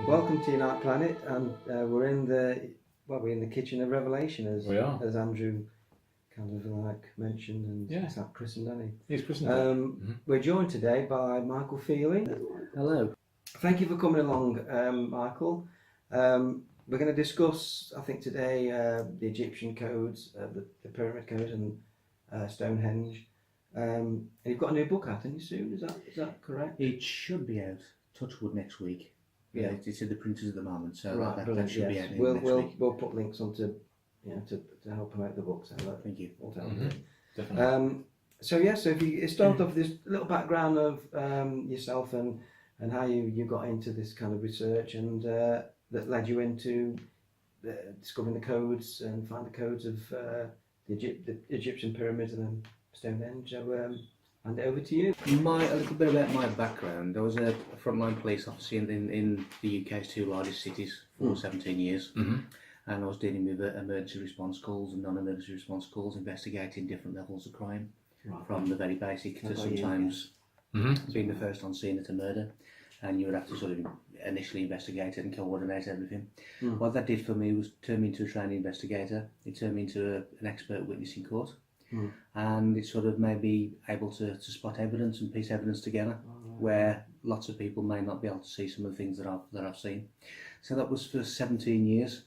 Welcome to Unite Planet, and we're in the kitchen of Revelation, as We are. as Andrew kind of mentioned, and it's that christened, hasn't he? He's christened. We're joined today by Micheal Feeley. Hello. Thank you for coming along, Micheal. We're going to discuss, I think today, the Egyptian codes, the pyramid codes, and Stonehenge. And you've got a new book out, haven't you, soon? Is that correct? It should be out, touchwood, next week. Yeah, it's in the printers at the moment, so right, that should be out next week. We'll put links onto, to help promote the book. So thank you. Definitely. So if you start off with this little background of yourself and how you got into this kind of research and that led you into discovering the codes and find the codes of the Egyptian pyramids and then Stonehenge. So hand it over to you. A little bit about my background. I was a frontline police officer in the UK's two largest cities for 17 years. And I was dealing with emergency response calls and non-emergency response calls, investigating different levels of crime, from the very basic to sometimes being the first on scene at a murder, and you would have to sort of initially investigate it and coordinate everything. What that did for me was turn me into a trained investigator. It turned me into an expert witness in court. And it sort of made me able to spot evidence and piece evidence together, where lots of people may not be able to see some of the things that I've seen. So that was for 17 years.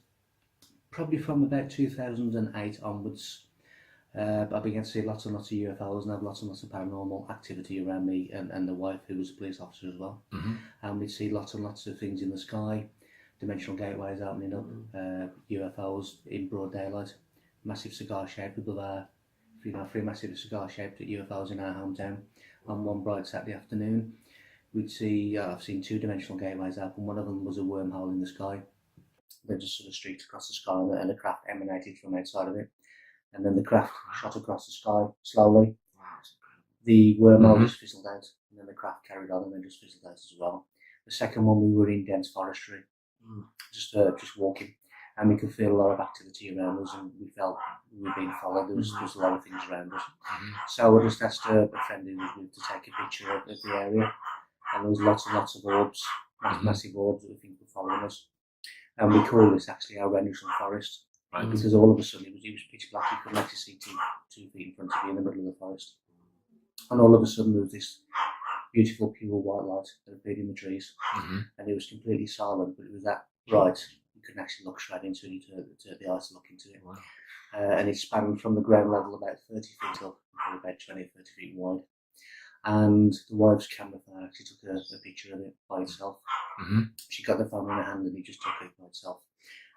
Probably from about 2008 onwards, I began to see lots and lots of UFOs and have lots and lots of paranormal activity around me, and the wife, who was a police officer as well. And we'd see lots and lots of things in the sky, dimensional gateways opening up, UFOs in broad daylight, massive cigar-shaped above our 3 massive cigar-shaped UFOs in our hometown. On one bright Saturday afternoon, we'd see, I've seen 2 dimensional gateways open. One of them was a wormhole in the sky. They just sort of streaked across the sky, and a craft emanated from outside of it. And then the craft shot across the sky slowly. The wormhole just fizzled out, and then the craft carried on and then just fizzled out as well. The second one, we were in dense forestry, just walking. And we could feel a lot of activity around us, and we felt we were being followed. There was a lot of things around us. So I just asked a friend who was with to take a picture of the area, and there was lots and lots of orbs, massive orbs that we think were following us. And we call this actually our Rendlesham Forest, because all of a sudden it was pitch black. You couldn't actually see 2 feet in front of you in the middle of the forest. And all of a sudden there was this beautiful pure white light that appeared in the trees, and it was completely silent, but it was that bright. You couldn't actually look straight into it, you turned the eyes to look into it. And it spanned from the ground level about 30 feet up, probably about 20 or 30 feet wide. And the wife's camera phone actually took a picture of it by itself. She got the phone in her hand and it just took it by itself.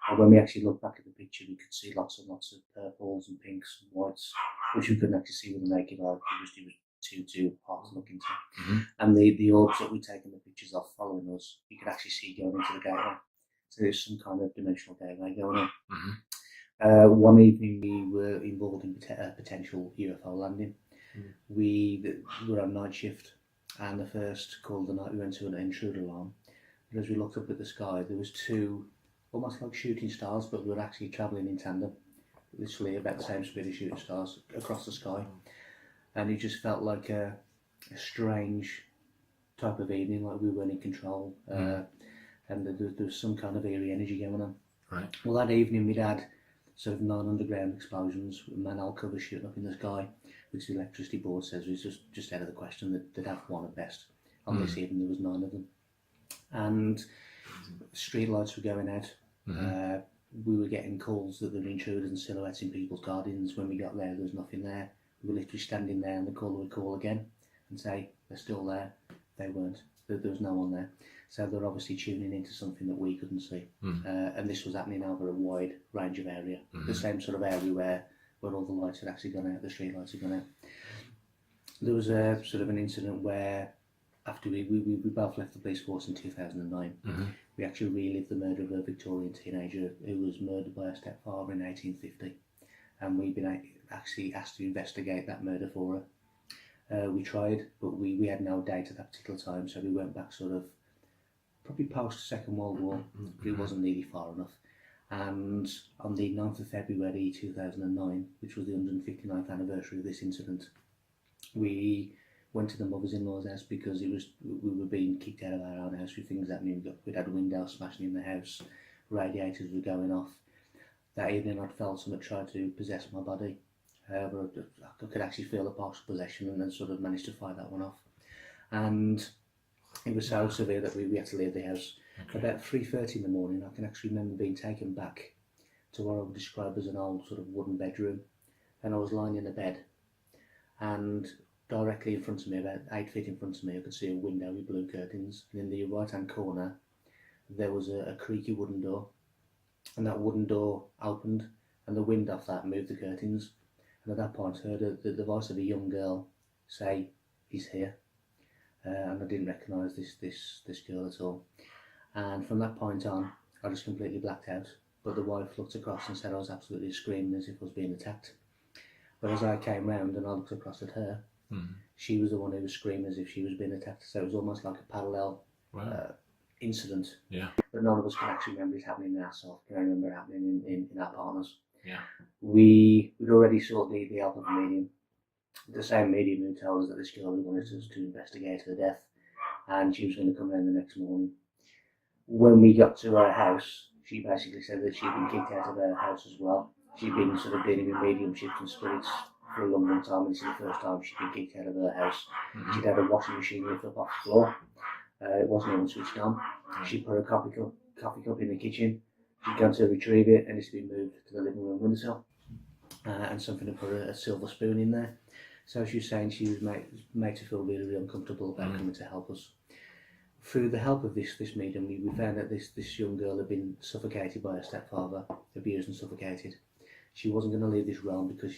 And when we actually looked back at the picture, we could see lots and lots of purples and pinks and whites, which we couldn't actually see with the naked eye. It was too hard to look into. And the orbs that we'd taken the pictures of following us, you could actually see going into the gateway. So there's some kind of dimensional gateway going on. One evening we were involved in a potential UFO landing. We were on night shift, and the first call of the night we went to an intruder alarm. But as we looked up at the sky, there was 2 almost like shooting stars, but we were actually travelling in tandem, literally about the same speed as shooting stars across the sky. And it just felt like a strange type of evening, like we weren't in control. And there was some kind of eerie energy going on. Well, that evening we'd had sort of 9 underground explosions, manhole covers shooting up in the sky, which the electricity board says was just out of the question. That they'd have 1 at best. On this evening there was 9 of them. And street lights were going out. We were getting calls that there were intruders and silhouettes in people's gardens. When we got there was nothing there. We were literally standing there, and the caller would call again and say, they're still there. They weren't. There was no one there. So they're obviously tuning into something that we couldn't see. And this was happening over a wide range of area. The same sort of area where all the lights had actually gone out, the street lights had gone out. There was a sort of an incident where, after we both left the police force in 2009, we actually relived the murder of a Victorian teenager who was murdered by her stepfather in 1850. And we've been actually asked to investigate that murder for her. We tried, but we had no date at that particular time, so we went back sort of probably post Second World War, but it wasn't really far enough. And on the 9th of February 2009, which was the 159th anniversary of this incident, we went to the mother's-in-law's house because we were being kicked out of our own house with things happening. We'd had windows smashing in the house, radiators were going off. That evening I'd felt something try to possess my body. However, I could actually feel a partial possession and then sort of managed to fight that one off. And it was so severe that we had to leave the house. Okay. About 3:30 in the morning, I can actually remember being taken back to what I would describe as an old sort of wooden bedroom. And I was lying in a bed. And directly in front of me, about 8 feet in front of me, I could see a window with blue curtains. And in the right-hand corner, there was a creaky wooden door. And that wooden door opened, and the wind off that moved the curtains. And at that point, I heard the voice of a young girl say, "He's here." And I didn't recognise this girl at all. And from that point on, I just completely blacked out. But the wife looked across and said I was absolutely screaming as if I was being attacked. But as I came round and I looked across at her, she was the one who was screaming as if she was being attacked. So it was almost like a parallel incident. Yeah. But none of us can actually remember it happening in ourselves. Can I remember it happening in our partners? Yeah. We'd already sought the help of a medium. The same medium who told us that this girl wanted us to investigate her death, and she was going to come round the next morning. When we got to her house, she basically said that she'd been kicked out of her house as well. She'd been sort of dealing with mediumship and spirits for a long time, and this is the first time she'd been kicked out of her house. She'd had a washing machine lift up off the floor. It wasn't even switched on. She put a coffee cup in the kitchen. She'd gone to retrieve it, and it's been moved to the living room windowsill. And something to put a silver spoon in there. So she was saying she was made to feel really, really uncomfortable about coming to help us. Through the help of this medium, we found that this young girl had been suffocated by her stepfather, abused and suffocated. She wasn't going to leave this realm because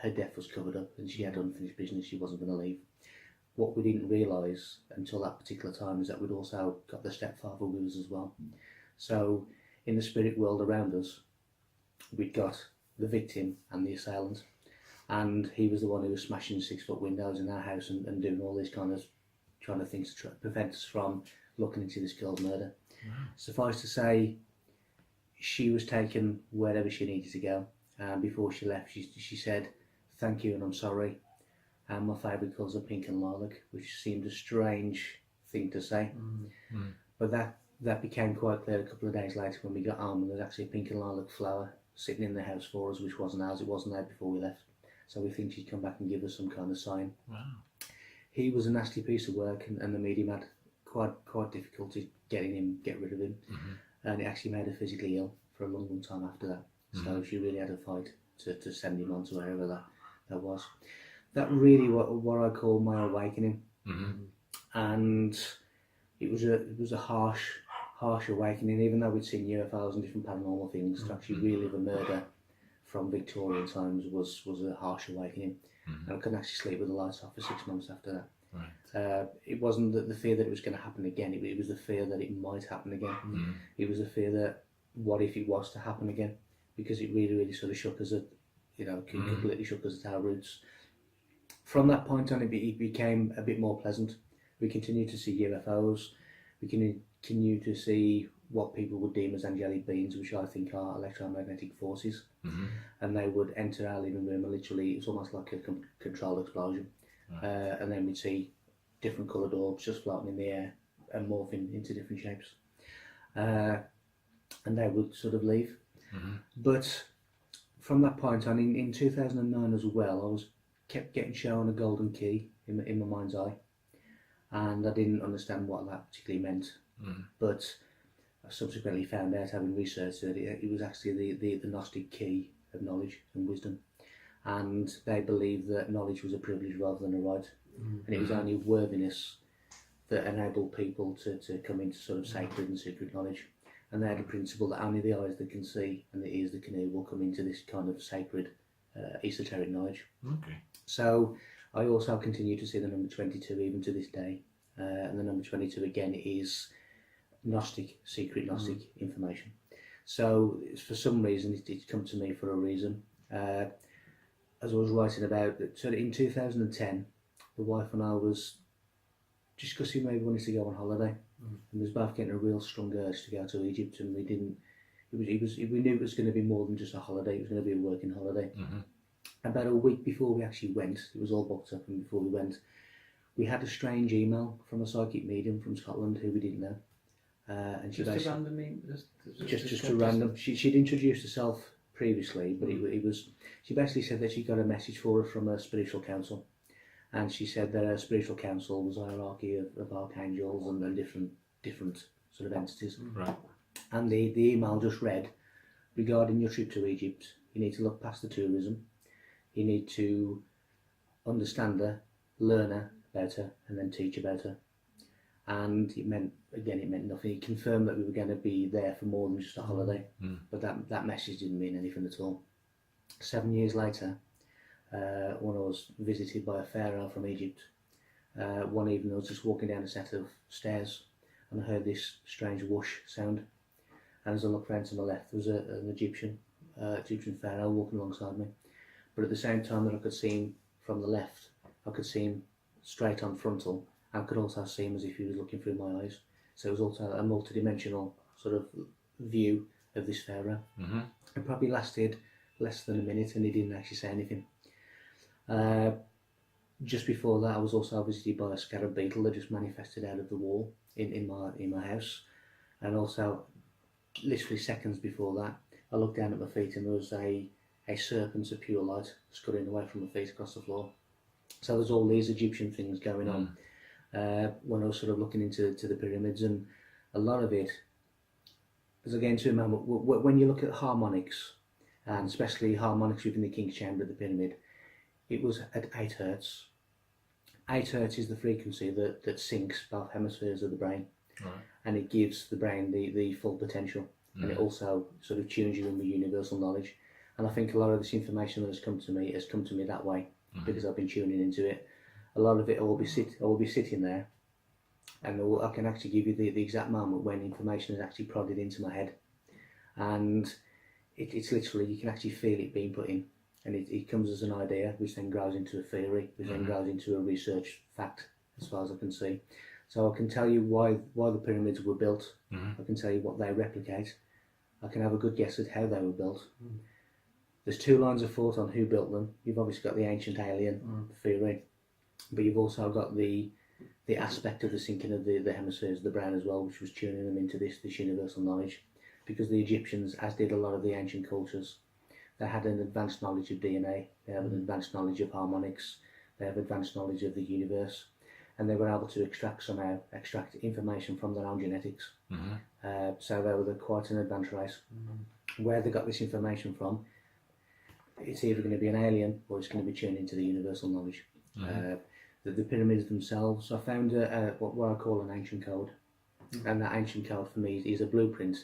her death was covered up and she had unfinished business. She wasn't going to leave. What we didn't realise until that particular time is that we'd also got the stepfather with us as well. So in the spirit world around us, we'd got the victim and the assailant, and he was the one who was smashing 6-foot windows in our house and doing all these kind of things to prevent us from looking into this girl's murder. Wow. Suffice to say, she was taken wherever she needed to go, and before she left she said, "Thank you and I'm sorry, and my favourite colours are pink and lilac," which seemed a strange thing to say. But that became quite clear a couple of days later when we got home, and there was actually a pink and lilac flower sitting in the house for us, which wasn't ours. It wasn't there before we left. So we think she'd come back and give us some kind of sign. Wow. He was a nasty piece of work, and the medium had quite difficulty get rid of him. And it actually made her physically ill for a long time after that. So she really had a fight to send him on to wherever that was. That really what I call my awakening. And it was a harsh awakening, even though we'd seen UFOs and different paranormal things. To actually relive a murder from Victorian times was a harsh awakening. And I couldn't actually sleep with the lights off for 6 months after that. Right. It wasn't the fear that it was going to happen again, it was the fear that it might happen again. It was the fear that what if it was to happen again, because it really, really sort of shook us at, completely shook us at our roots. From that point on, it became a bit more pleasant. We continued to see UFOs, we continued to see what people would deem as angelic beings, which I think are electromagnetic forces. And they would enter our living room and literally, it's almost like a controlled explosion. And then we'd see different coloured orbs just floating in the air and morphing into different shapes. And they would sort of leave. But from that point on, in 2009 as well, I was kept getting shown a golden key in my mind's eye. And I didn't understand what that particularly meant. But I subsequently found out, having researched it, it was actually the Gnostic key of knowledge and wisdom. And they believed that knowledge was a privilege rather than a right. And it was only worthiness that enabled people to come into sort of sacred and secret knowledge. And they had a principle that only the eyes that can see and the ears that can hear will come into this kind of sacred, esoteric knowledge. So I also continue to see the number 22 even to this day. And the number 22 again is Gnostic, secret Gnostic information. So for some reason it's come to me for a reason. As I was writing about it, so in 2010, the wife and I was discussing maybe wanting to go on holiday, and we was both getting a real strong urge to go to Egypt, and we didn't. We knew it was going to be more than just a holiday. It was going to be a working holiday. About a week before we actually went, it was all booked up, and before we went, we had a strange email from a psychic medium from Scotland who we didn't know. And she Just a random just a random. She'd introduced herself previously, but it was. She basically said that she got a message for her from a spiritual council, and she said that a spiritual council was a hierarchy of archangels and different sort of entities. Right. And the email just read, regarding your trip to Egypt, you need to look past the tourism. You need to understand her, learn her about her, and then teach about her. And it meant nothing. It confirmed that we were going to be there for more than just a holiday. But that message didn't mean anything at all. 7 years later, when I was visited by a pharaoh from Egypt, one evening I was just walking down a set of stairs and I heard this strange whoosh sound. And as I looked round to my left, there was an Egyptian pharaoh walking alongside me. But at the same time that I could see him from the left, I could see him straight on frontal. I could also see him as if he was looking through my eyes. So it was also a multi-dimensional sort of view of this pharaoh. It probably lasted less than a minute and he didn't actually say anything. Just before that, I was also visited by a scarab beetle that just manifested out of the wall in my house. And also, literally seconds before that, I looked down at my feet and there was a serpent of pure light scurrying away from my feet across the floor. So there's all these Egyptian things going on. When I was sort of looking into the pyramids, and a lot of it, as again to remember, when you look at harmonics, and especially harmonics within the King's Chamber of the pyramid, it was at 8 hertz. 8 hertz is the frequency that syncs both hemispheres of the brain, and it gives the brain the full potential, and it also sort of tunes you in with universal knowledge. And I think a lot of this information that has come to me that way, because I've been tuning into it. A lot of it I will be sitting there, and I can actually give you the exact moment when information is actually prodded into my head, and it's literally, you can actually feel it being put in, and it comes as an idea, which then grows into a theory, which then grows into a research fact, as far as I can see. So I can tell you why the pyramids were built. I can tell you what they replicate. I can have a good guess at how they were built. There's 2 lines of thought on who built them. You've obviously got the ancient alien theory, but you've also got the aspect of the syncing of the hemispheres of the brain as well, which was tuning them into this universal knowledge. Because the Egyptians, as did a lot of the ancient cultures, they had an advanced knowledge of DNA, they have an advanced knowledge of harmonics, they have advanced knowledge of the universe, and they were able to extract information from their own genetics. So they were quite an advanced race. Where they got this information from, it's either going to be an alien or it's going to be tuned into the universal knowledge. The pyramids themselves, I found what I call an ancient code, and that ancient code for me is a blueprint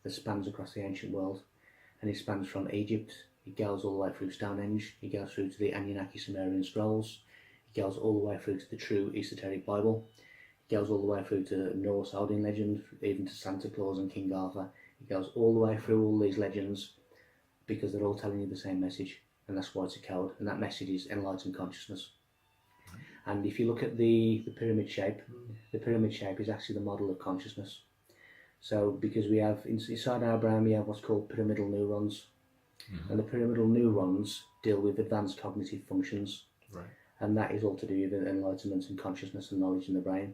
that spans across the ancient world, and it spans from Egypt, it goes all the way through Stonehenge, it goes through to the Anunnaki Sumerian scrolls, it goes all the way through to the true esoteric Bible, it goes all the way through to Norse Odin legend, even to Santa Claus and King Arthur. It goes all the way through all these legends, because they're all telling you the same message, and that's why it's a code, and that message is enlightened consciousness. And if you look at the pyramid shape, the pyramid shape is actually the model of consciousness. So because we have, inside our brain we have what's called pyramidal neurons, and the pyramidal neurons deal with advanced cognitive functions, and that is all to do with enlightenment and consciousness and knowledge in the brain.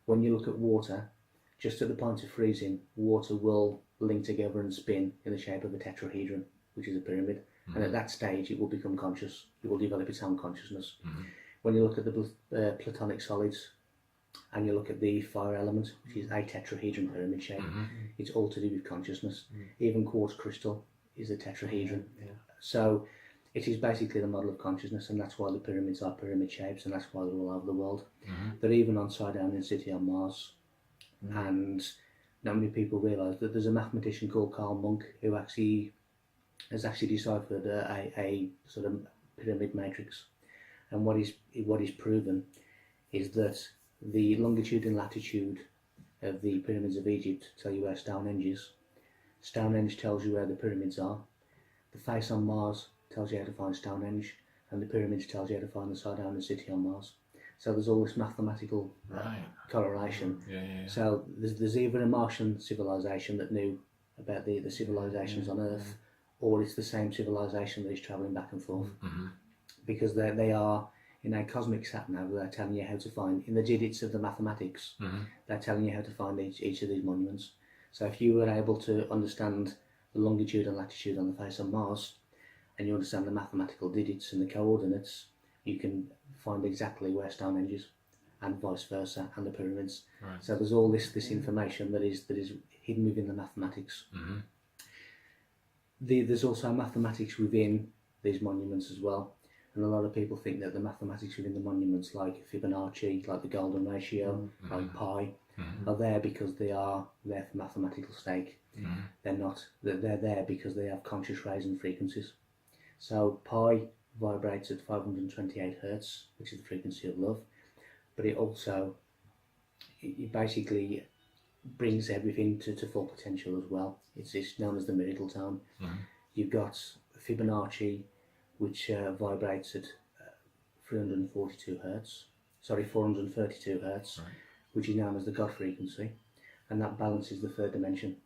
When you look at water, just at the point of freezing, water will link together and spin in the shape of a tetrahedron, which is a pyramid, and at that stage it will become conscious, it will develop its own consciousness. When you look at the platonic solids, and you look at the fire element, which is a tetrahedron pyramid shape, it's all to do with consciousness. Even quartz crystal is a tetrahedron. So it is basically the model of consciousness, and that's why the pyramids are pyramid shapes, and that's why they're all over the world. They're even on Sidonian City on Mars, and not many people realise that there's a mathematician called Carl Monk who has actually deciphered a sort of pyramid matrix, and what he's proven is that the longitude and latitude of the pyramids of Egypt tell you where Stonehenge is. Stonehenge tells you where the pyramids are. The face on Mars tells you how to find Stonehenge, and the pyramids tells you how to find the Sidonian City on Mars. So there's all this mathematical correlation. So there's either a Martian civilization that knew about the civilizations on Earth, or it's the same civilization that is travelling back and forth, because they are In a cosmic sat nav, they're telling you how to find, in the digits of the mathematics, they're telling you how to find each of these monuments. So if you were able to understand the longitude and latitude on the face of Mars, and you understand the mathematical digits and the coordinates, you can find exactly where Stonehenge is, and vice versa, and the pyramids. Right. So there's all this information that is hidden within the mathematics. There's also mathematics within these monuments as well. And a lot of people think that the mathematics within the monuments, like Fibonacci, like the golden ratio, like pi, are there because they are there for mathematical stake. They're not. They're there because they have conscious rays and frequencies. So pi vibrates at 528 hertz, which is the frequency of love, but it also it basically brings everything to full potential as well. It's known as the miracle tone. You've got Fibonacci, which vibrates at 432 hertz, which is known as the God frequency, and that balances the third dimension.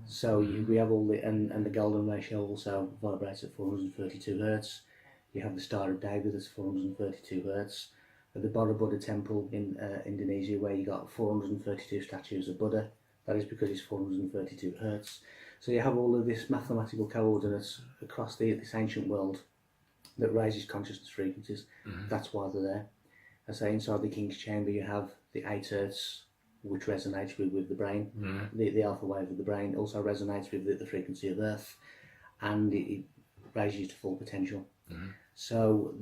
So we have all the, and the golden ratio also vibrates at 432 hertz. You have the Star of David that's 432 hertz. At the Borobudur temple in Indonesia, where you got 432 statues of Buddha, that is because it's 432 hertz. So you have all of this mathematical coordinates across this ancient world that raises consciousness frequencies. That's why they're there. I say inside the King's Chamber you have the 8 hertz, which resonates with the brain. The alpha wave of the brain also resonates with the frequency of Earth, and it raises you to full potential. So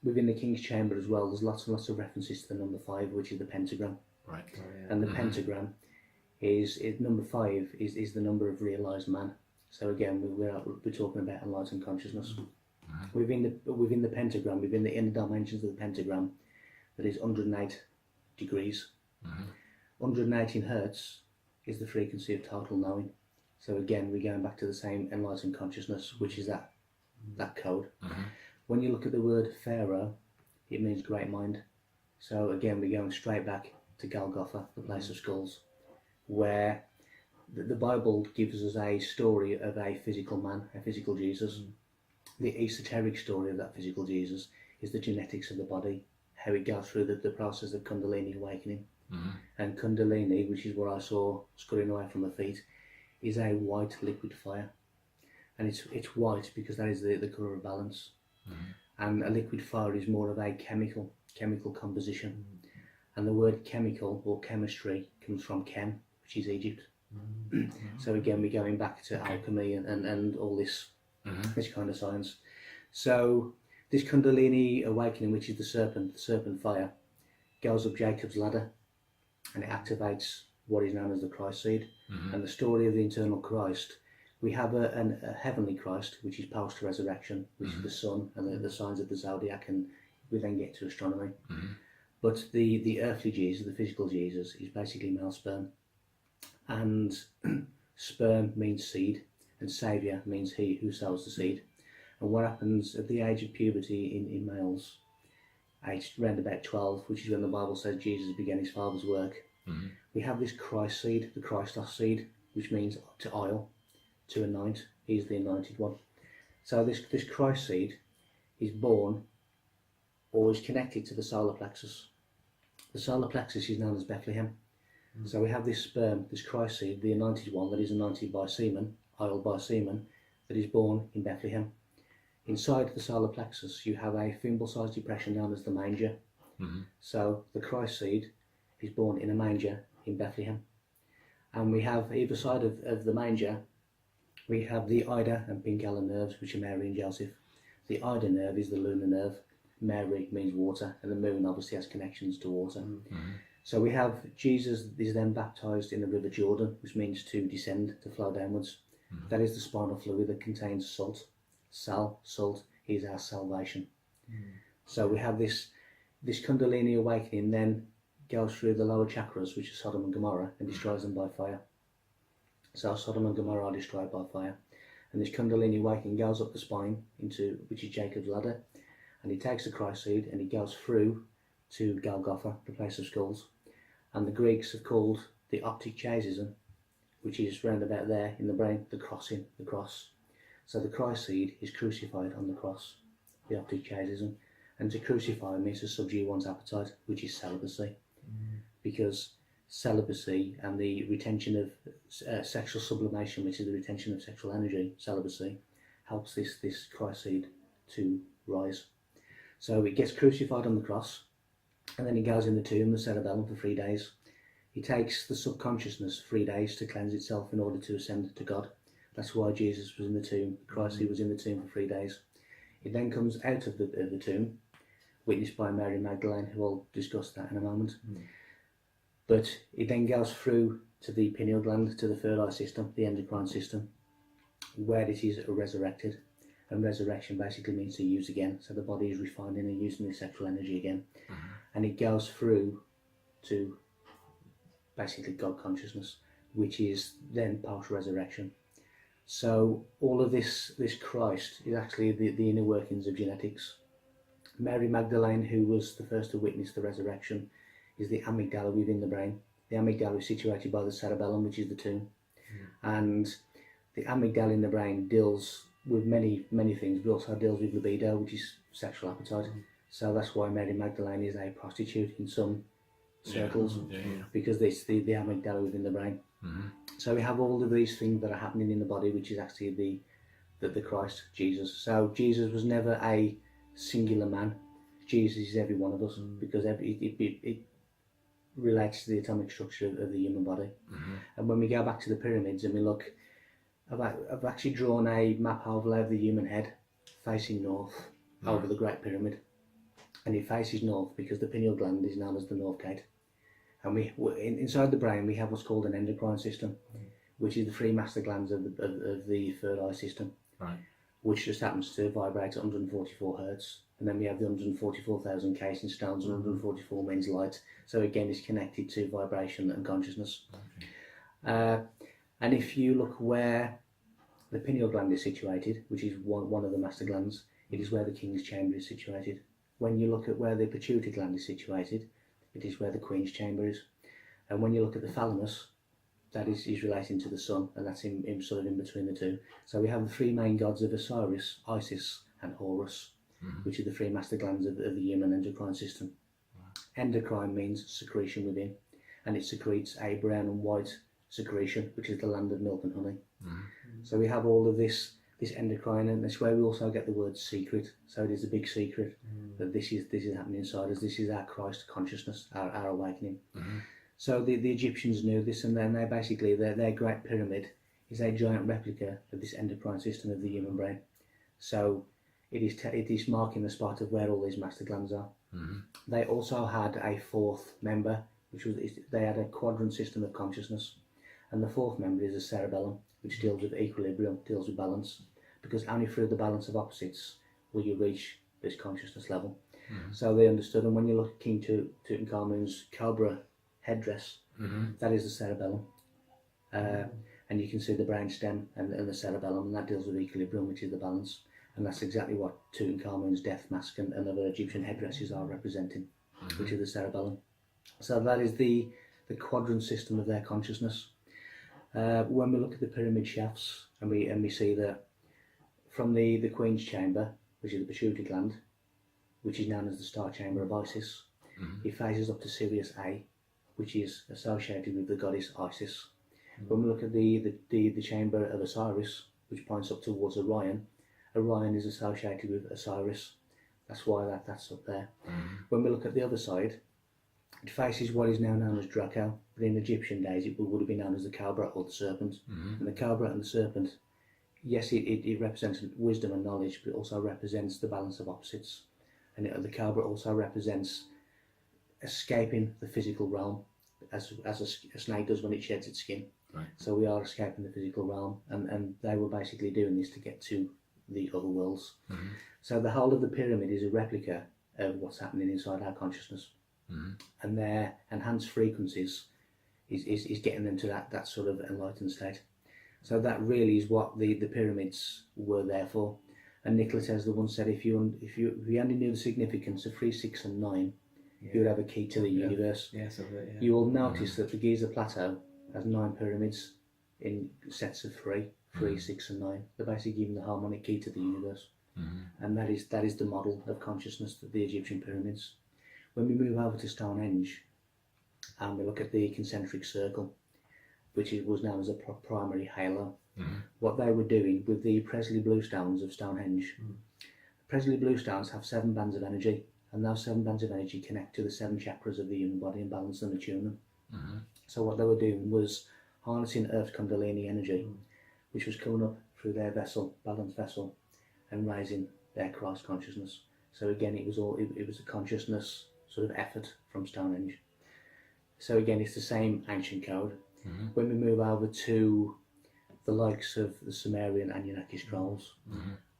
within the King's Chamber as well, there's lots and lots of references to the number 5, which is the pentagram. Right. And the pentagram is number 5 is the number of realised man. So again, we're talking about enlightened consciousness. Within the pentagram, within the inner dimensions of the pentagram, that is 108 degrees. 118 hertz is the frequency of total knowing. So again, we're going back to the same enlightened consciousness, which is that code. When you look at the word Pharaoh, it means great mind. So again, we're going straight back to Golgotha, the place of skulls, where the Bible gives us a story of a physical man, a physical Jesus. The esoteric story of that physical Jesus is the genetics of the body, how it goes through the process of Kundalini awakening. And Kundalini, which is what I saw scurrying away from my feet, is a white liquid fire. And it's white because that is the colour of balance. And a liquid fire is more of a chemical composition. And the word chemical or chemistry comes from Chem, which is Egypt. So again, we're going back to alchemy and all this kind of science. So this Kundalini awakening, which is the serpent fire, goes up Jacob's ladder, and it activates what is known as the Christ seed. And the story of the eternal Christ, we have a heavenly Christ, which is post-resurrection, which is the sun and the signs of the zodiac, and we then get to astronomy. But the earthly Jesus, the physical Jesus, is basically male sperm. And sperm means seed, and saviour means he who sows the seed. And what happens at the age of puberty in males, aged around about 12, which is when the Bible says Jesus began his father's work, we have this Christ seed, the Christos seed, which means to oil, to anoint. He's the anointed one. So this Christ seed is born or is connected to the solar plexus. The solar plexus is known as Bethlehem. So we have this sperm, this Christ seed, the anointed one that is anointed by semen, oiled by semen, that is born in Bethlehem. Inside the solar plexus you have a thimble-sized depression known as the manger. So the Christ seed is born in a manger in Bethlehem. And we have either side of the manger, we have the Ida and Pingala nerves, which are Mary and Joseph. The Ida nerve is the lunar nerve. Mary means water, and the moon obviously has connections to water. So we have Jesus is then baptised in the River Jordan, which means to descend, to flow downwards. That is the spinal fluid that contains salt. Salt is our salvation. So we have this Kundalini awakening then goes through the lower chakras, which are Sodom and Gomorrah, and destroys them by fire. So Sodom and Gomorrah are destroyed by fire. And this Kundalini awakening goes up the spine, which is Jacob's ladder, and he takes the Christ seed and he goes through to Golgotha, the place of skulls. And the Greeks have called the optic chasism, which is round about there in the brain, the cross. So the Christ seed is crucified on the cross, the optic chasism. And to crucify means to subdue one's appetite, which is celibacy. Because celibacy and the retention of sexual sublimation, which is the retention of sexual energy, celibacy, helps this Christ seed to rise. So it gets crucified on the cross, and then it goes in the tomb, the cerebellum, for 3 days. It takes the subconsciousness 3 days to cleanse itself in order to ascend to God. That's why Jesus was in the tomb. Christ seed was in the tomb for 3 days. It then comes out of the tomb, witnessed by Mary Magdalene, who will discuss that in a moment. But it then goes through to the pineal gland, to the third eye system, the endocrine system, where it is resurrected. And resurrection basically means to use again. So the body is refining and using the sexual energy again. And it goes through to basically God consciousness, which is then post-resurrection. So all of this Christ is actually the inner workings of genetics. Mary Magdalene, who was the first to witness the resurrection, is the amygdala within the brain. The amygdala is situated by the cerebellum, which is the tomb. And the amygdala in the brain deals with many things, but also deals with libido, which is sexual appetite. So that's why Mary Magdalene is a prostitute in some circles, because it's the amygdala within the brain. So we have all of these things that are happening in the body, which is actually the Christ, Jesus. So Jesus was never a singular man. Jesus is every one of us, because it relates to the atomic structure of the human body. And when we go back to the pyramids and we look, I've actually drawn a map overlay of the human head facing north over the Great Pyramid. And it faces north because the pineal gland is known as the North Gate. And inside the brain we have what's called an endocrine system, which is the 3 master glands of the third eye system, which just happens to vibrate at 144 hertz. And then we have the 144,000 casing stones and 144 means light. So again, it's connected to vibration and consciousness. And if you look where the pineal gland is situated, which is one of the master glands, it is where the king's chamber is situated. When you look at where the pituitary gland is situated, it is where the queen's chamber is. And when you look at the thalamus, that is relating to the sun, and that's in sort of in between the two. So we have the 3 main gods of Osiris, Isis, and Horus, which are the 3 master glands of the human endocrine system. Endocrine means secretion within, and it secretes a brown and white secretion, which is the land of milk and honey. So we have all of this endocrine, and that's where we also get the word secret. So it is a big secret that this is happening inside us. This is our Christ consciousness, our awakening. So the Egyptians knew this, and then they basically their Great Pyramid is a giant replica of this endocrine system of the human brain. So it is marking the spot of where all these master glands are. They also had a 4th member, they had a quadrant system of consciousness, and the 4th member is a cerebellum, which deals with equilibrium, deals with balance, because only through the balance of opposites will you reach this consciousness level. So they understood, and when you look at King Tutankhamun's cobra headdress, that is the cerebellum, and you can see the brain stem and the cerebellum, and that deals with equilibrium, which is the balance. And that's exactly what Tutankhamun's death mask and other Egyptian headdresses are representing, which is the cerebellum. So that is the quadrant system of their consciousness. When we look at the pyramid shafts, and we see that from the Queen's chamber, which is the pituitary gland, which is known as the star chamber of Isis, it faces up to Sirius A, which is associated with the goddess Isis. When we look at the chamber of Osiris, which points up towards Orion, Orion is associated with Osiris. That's why that's up there. When we look at the other side, it faces what is now known as Draco, but in Egyptian days it would have been known as the cobra or the serpent. And the cobra and the serpent, yes, it represents wisdom and knowledge, but it also represents the balance of opposites. And the cobra also represents escaping the physical realm, as a snake does when it sheds its skin. So we are escaping the physical realm, and they were basically doing this to get to the other worlds. So the whole of the pyramid is a replica of what's happening inside our consciousness. And their enhanced frequencies is getting them to that sort of enlightened state. So that really is what the pyramids were there for. And Nikola Tesla once said, if you only knew the significance of 3, 6 and 9, you would have a key to the universe. Yes, I've heard, You will notice that the Giza Plateau has 9 pyramids in sets of 3, 6 and 9. They're basically giving the harmonic key to the universe. and that is the model of consciousness, the Egyptian pyramids. When we move over to Stonehenge and we look at the concentric circle, which was known as a primary halo, what they were doing with the Presley bluestones of Stonehenge. Presley bluestones have 7 bands of energy, and those 7 bands of energy connect to the 7 chakras of the human body and balance them and tune them. So what they were doing was harnessing Earth's Kundalini energy, which was coming up through their vessel, balanced vessel, and raising their Christ consciousness. So again, it was a consciousness sort of effort from Stonehenge. So again, it's the same ancient code. When we move over to the likes of the Sumerian Anunnaki scrolls,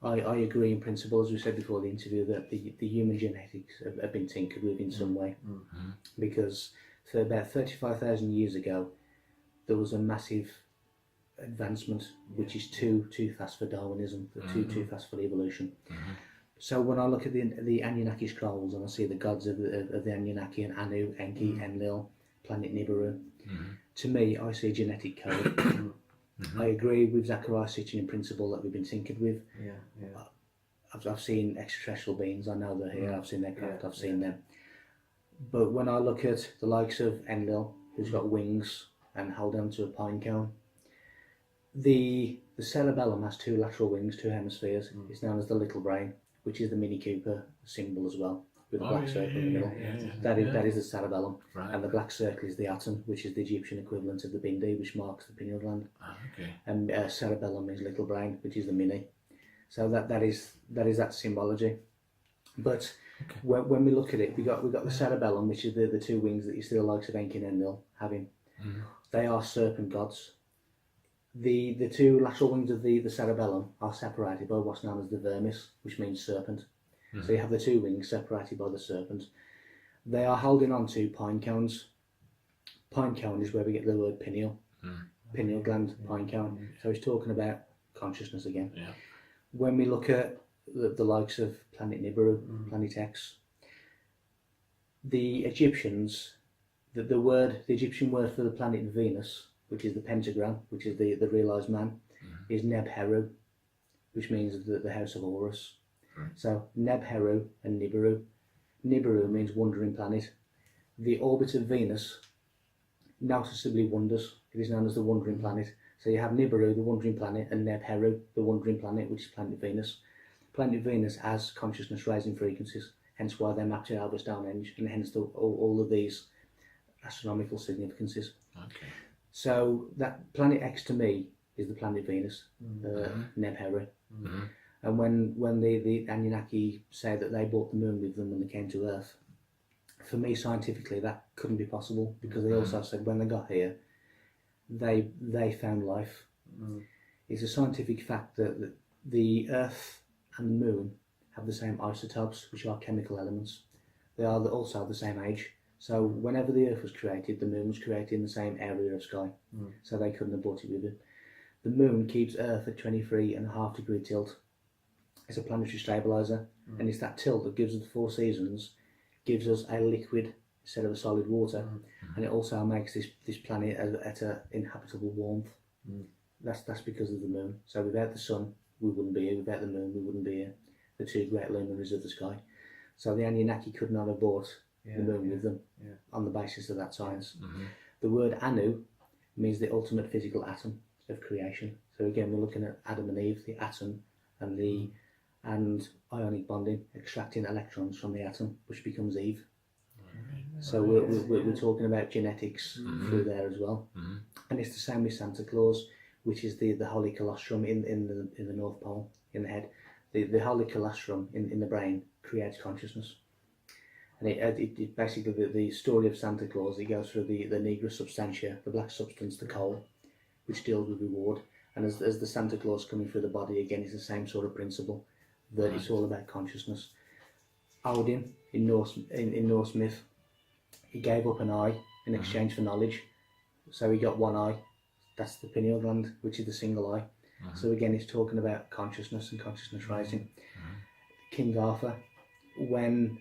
I agree in principle, as we said before the interview, that the human genetics have been tinkered with in some way, because for about 35,000 years ago, there was a massive advancement, which is too fast for Darwinism, too fast for evolution. So when I look at the Anunnaki scrolls and I see the gods of the Anunnaki and Anu, Enki, Enlil, planet Nibiru, to me, I see a genetic code. I agree with Zachariah Sitchin in principle that we've been tinkered with. I've seen extraterrestrial beings, I know they're here, I've seen their craft, I've seen them. But when I look at the likes of Enlil, who's got wings and hold on to a pine cone, the cerebellum has 2 lateral wings, 2 hemispheres. It's known as the little brain, which is the Mini Cooper symbol as well, with a black circle in the middle. That is the cerebellum, and the black circle is the atom, which is the Egyptian equivalent of the bindi, which marks the pineal gland. And cerebellum is little brain, which is the mini. So that is that symbology. But when we look at it, we got the cerebellum, which is the 2 wings that you see the likes of Enki and Enlil having. They are serpent gods. The 2 lateral wings of the cerebellum are separated by what's known as the vermis, which means serpent. So you have the 2 wings separated by the serpent. They are holding on to pine cones. Pine cone is where we get the word pineal. Pineal gland, pine cone. So he's talking about consciousness again. When we look at the likes of planet Nibiru, planet X, the Egyptians, the Egyptian word for the planet Venus, which is the pentagram, which is the realised man, is Neb Heru, which means the house of Horus. So Neb Heru and Nibiru. Nibiru means wandering planet. The orbit of Venus noticeably wanders. It is known as the wandering planet. So you have Nibiru, the wandering planet, and Neb Heru, the wandering planet, which is planet Venus. Planet Venus has consciousness raising frequencies, hence why they mapped it over Stonehenge, and hence all of these astronomical significances. So that planet X to me is the planet Venus, Neb Heru. And when the Anunnaki say that they brought the moon with them when they came to Earth, for me scientifically that couldn't be possible, because they also said when they got here they found life. It's a scientific fact that the Earth and the moon have the same isotopes, which are chemical elements. They are also the same age. So whenever the Earth was created, the moon was created in the same area of sky. So they couldn't have brought it with it. The moon keeps Earth at 23.5 degree tilt. It's a planetary stabiliser, and it's that tilt that gives us the 4 seasons, gives us a liquid instead of a solid water, and it also makes this planet at an inhabitable warmth. That's because of the moon. So without the sun, we wouldn't be here. Without the moon, we wouldn't be here. The 2 great luminaries of the sky. So the Anunnaki could not have brought the moon with them on the basis of that science. The word Anu means the ultimate physical atom of creation. So again, we're looking at Adam and Eve, the atom, and ionic bonding, extracting electrons from the atom, which becomes Eve. So we're talking about genetics through there as well. And it's the same with Santa Claus, which is the holy colostrum in the North Pole, in the head. The holy colostrum in the brain creates consciousness. And it basically, the story of Santa Claus, it goes through the nigra substantia, the black substance, the coal, which deals with reward. And as the Santa Claus coming through the body, again, it's the same sort of principle, that it's all about consciousness. Odin, in Norse myth, he gave up an eye in exchange for knowledge. So he got one eye, that's the pineal gland, which is the single eye. So again, it's talking about consciousness and consciousness rising. King Arthur, when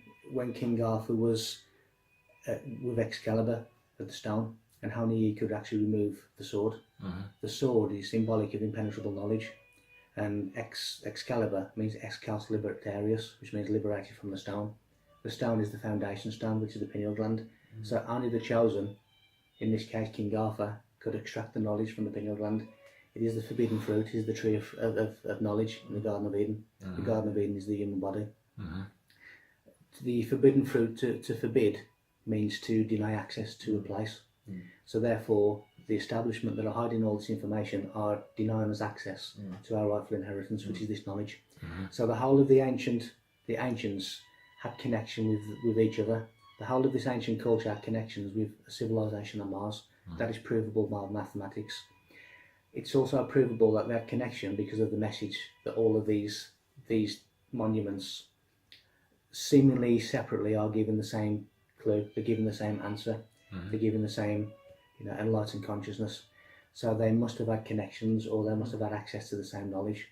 King Arthur was with Excalibur at the stone, and how he could actually remove the sword. The sword is symbolic of impenetrable knowledge, And Excalibur means Excalibur Libertarius, which means liberated from the stone. The stone is the foundation stone, which is the pineal gland. So only the chosen, in this case King Arthur, could extract the knowledge from the pineal gland. It is the forbidden fruit, it is the tree of knowledge in the Garden of Eden. The Garden of Eden is the human body. The forbidden fruit, to forbid, means to deny access to a place. So therefore, the establishment that are hiding all this information are denying us access to our rightful inheritance, which is this knowledge. So the whole of the ancients had connection with each other. The whole of this ancient culture had connections with a civilization on Mars. That is provable by mathematics. It's also provable that they had connection because of the message that all of these monuments, seemingly separately, are given the same clue. They're given the same answer. They're given the same, enlightened consciousness. So they must have had connections, or they must have had access to the same knowledge.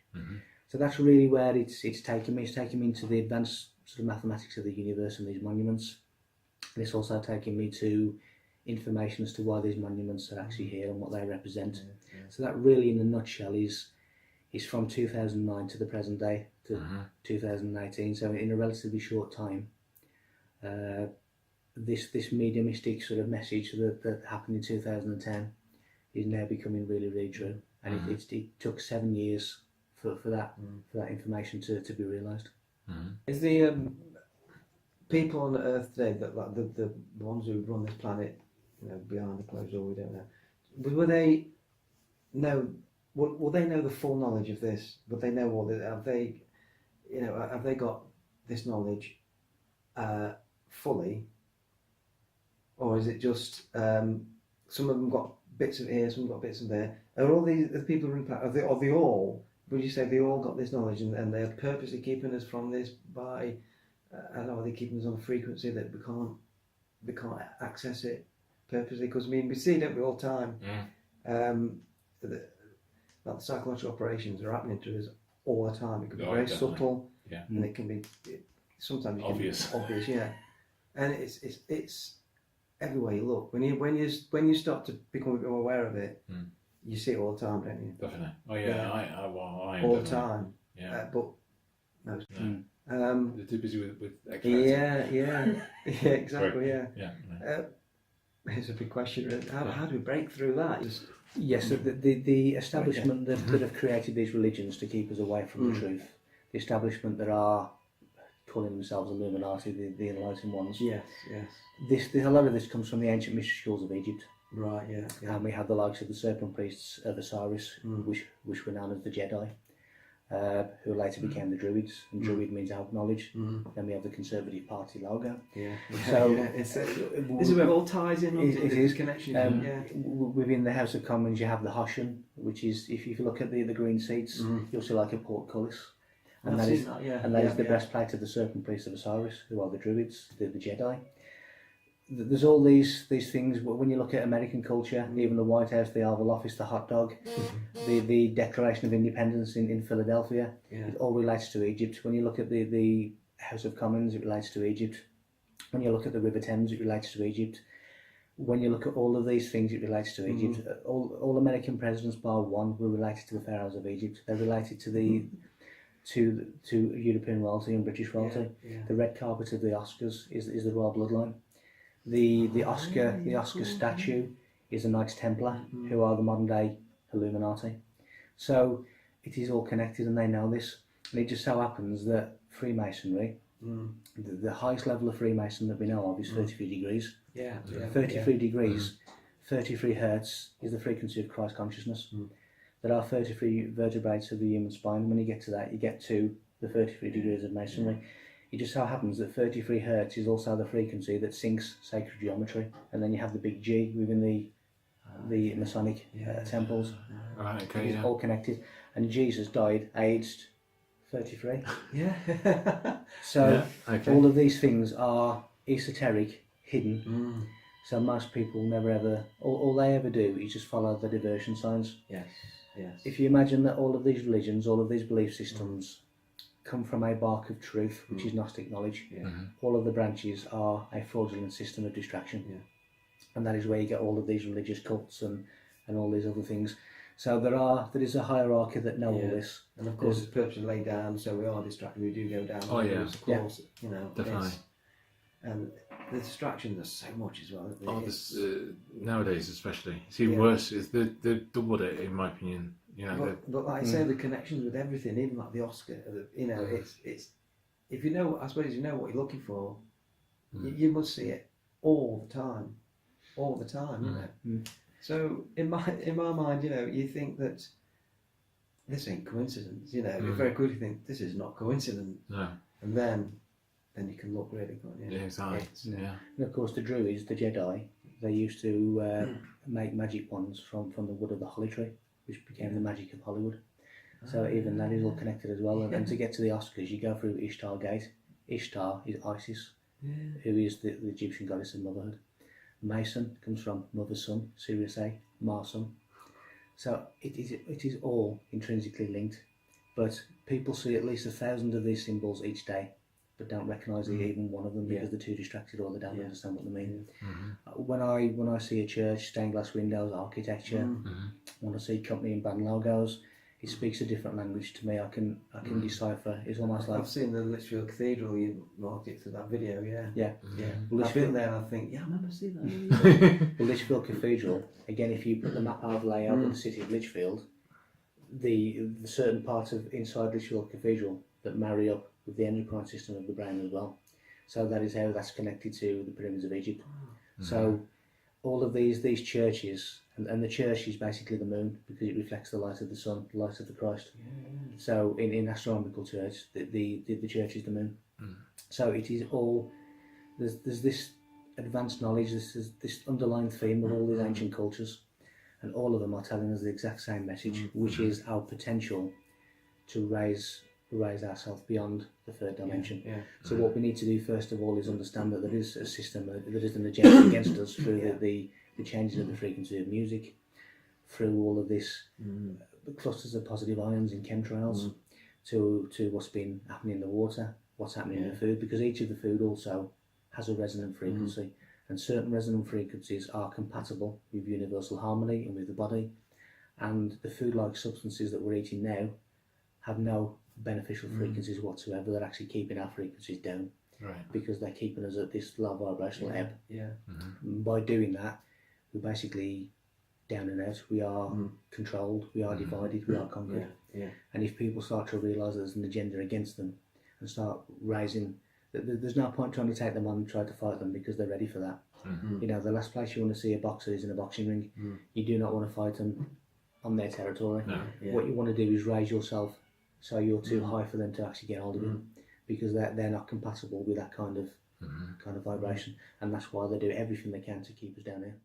So that's really where it's taken me. It's taken me into the advanced sort of mathematics of the universe and these monuments. And it's also taken me to information as to why these monuments are actually here and what they represent. So that really, in a nutshell, is from 2009 to the present day, to 2018. So in a relatively short time, this mediumistic sort of message that happened in 2010 is now becoming really, really true. And it took 7 years for that information to be realised. Is the people on Earth today, that like the ones who run this planet, behind the closed door, we don't know, will they know? Will they know the full knowledge of this? Will they know all the? Have they got this knowledge fully, or is it just some of them got bits of here, some got bits of there? Are all the people who are they all? Would you say they all got this knowledge and they're purposely keeping us from this by? I don't know, are they keeping us on a frequency that we can't access it purposely? Because we see, don't we, all the time. The psychological operations are happening to us all the time. It can be very subtle, and it can be sometimes obvious. Yeah. And it's everywhere you look. When you start to become a bit more aware of it, you see it all the time, don't you? Definitely. Oh yeah, I am all the definitely. time. Yeah. But most. They're too busy with Yeah, exactly. Correct. Yeah. Here's a big question. How do we break through that? Yes, the establishment that have created these religions to keep us away from the truth, the establishment that are calling themselves Illuminati, the enlightened ones. Yes. A lot of this comes from the ancient mystery schools of Egypt. Right. Yeah. And we have the likes of the serpent priests of Osiris, which were known as the Jedi, who later became the Druids. And Druid means out knowledge. Then we have the Conservative Party logo. Yeah. So this is where it all ties in. It is connection. Within the House of Commons, you have the Hoshen, which is, if you look at the green seats, you'll see like a portcullis. And that is the breastplate of the serpent priests of Osiris, who are the Druids, the Jedi. There's all these things. When you look at American culture, even the White House, the Oval Office, the hot dog, the Declaration of Independence in Philadelphia, it all relates to Egypt. When you look at the House of Commons, it relates to Egypt. When you look at the River Thames, it relates to Egypt. When you look at all of these things, it relates to Egypt. All American presidents, bar one, were related to the pharaohs of Egypt. They're related to to European royalty and British royalty. The red carpet of the Oscars is the royal bloodline. The Oscar statue is a Knights Templar, who are the modern day Illuminati. So it is all connected, and they know this. And it just so happens that Freemasonry, the highest level of Freemason that we know of, is 33 degrees. 33 degrees, 33 hertz is the frequency of Christ consciousness. There are 33 vertebrae of the human spine, and when you get to that, you get to the 33 degrees of Masonry. It just so happens that 33 hertz is also the frequency that syncs sacred geometry, and then you have the big G within the Masonic temples. Right. Okay. It's all connected, and Jesus died aged 33. So all of these things are esoteric, hidden. So most people never ever. All they ever do is just follow the diversion signs. Yes. If you imagine that all of these religions, all of these belief systems, come from a bark of truth, which is Gnostic knowledge. All of the branches are a fraudulent system of distraction. And that is where you get all of these religious cults and all these other things. So there is a hierarchy that know all this. And of course, it's purposely laid down so we are distracted. We do go down. Oh, yeah. Of course, you know. Definitely. And the distractions are so much as well. Oh, this, nowadays especially, it's even worse. Is they've doubled it in my opinion. You know, but like I say, the connections with everything, even like the Oscar, you know, it's if you know, I suppose you know what you're looking for, you must see it all the time, you know. So in my mind, you know, you think that this ain't coincidence, you know. You very quickly think this is not coincidence, no, and then you can look really good. yeah, exactly. Yeah. And of course, the Druids, the Jedi, they used to make magic wands from the wood of the holly tree, which became the magic of Hollywood. So even that is all connected as well. And to get to the Oscars, you go through Ishtar Gate. Ishtar is Isis, who is the Egyptian goddess of motherhood. Mason comes from mother's son, Sirius A, Mars son. So it is all intrinsically linked. But people see at least 1,000 of these symbols each day, but don't recognise even one of them because they're too distracted or they don't understand what they mean. When I see a church, stained glass windows, architecture, when I see company and band logos, it speaks a different language to me. I can decipher. It's almost like I've seen the Lichfield Cathedral. You marked it to that video, yeah. Well, I've been there and I think, I remember seeing that. The Lichfield Cathedral. Again, if you put the map overlay over the city of Lichfield, the certain parts of inside Lichfield Cathedral that marry up with the endocrine system of the brain as well. So that is how that's connected to the pyramids of Egypt. So all of these churches, and the church is basically the moon because it reflects the light of the sun, the light of the Christ. So in astronomical terms, the church is the moon. So it is all, there's this advanced knowledge, this underlying theme of all these ancient cultures, and all of them are telling us the exact same message, which is our potential to raise ourselves beyond the third dimension. So what we need to do first of all is understand that there is a system, there is an agenda against us through the changes of the frequency of music, through all of this clusters of positive ions in chemtrails, to what's been happening in the water, what's happening in the food, because each of the food also has a resonant frequency, and certain resonant frequencies are compatible with universal harmony and with the body, and the food-like substances that we're eating now have no beneficial frequencies whatsoever. They're actually keeping our frequencies down, because they're keeping us at this low vibrational ebb. By doing that, we're basically down and out. We are controlled, we are divided, we are conquered. And if people start to realise there's an agenda against them and start raising, there's no point trying to take them on and try to fight them because they're ready for that. You know, the last place you want to see a boxer is in a boxing ring. You do not want to fight them on their territory. What you want to do is raise yourself so you're too high for them to actually get hold of you, because they're not compatible with that kind of vibration, and that's why they do everything they can to keep us down here.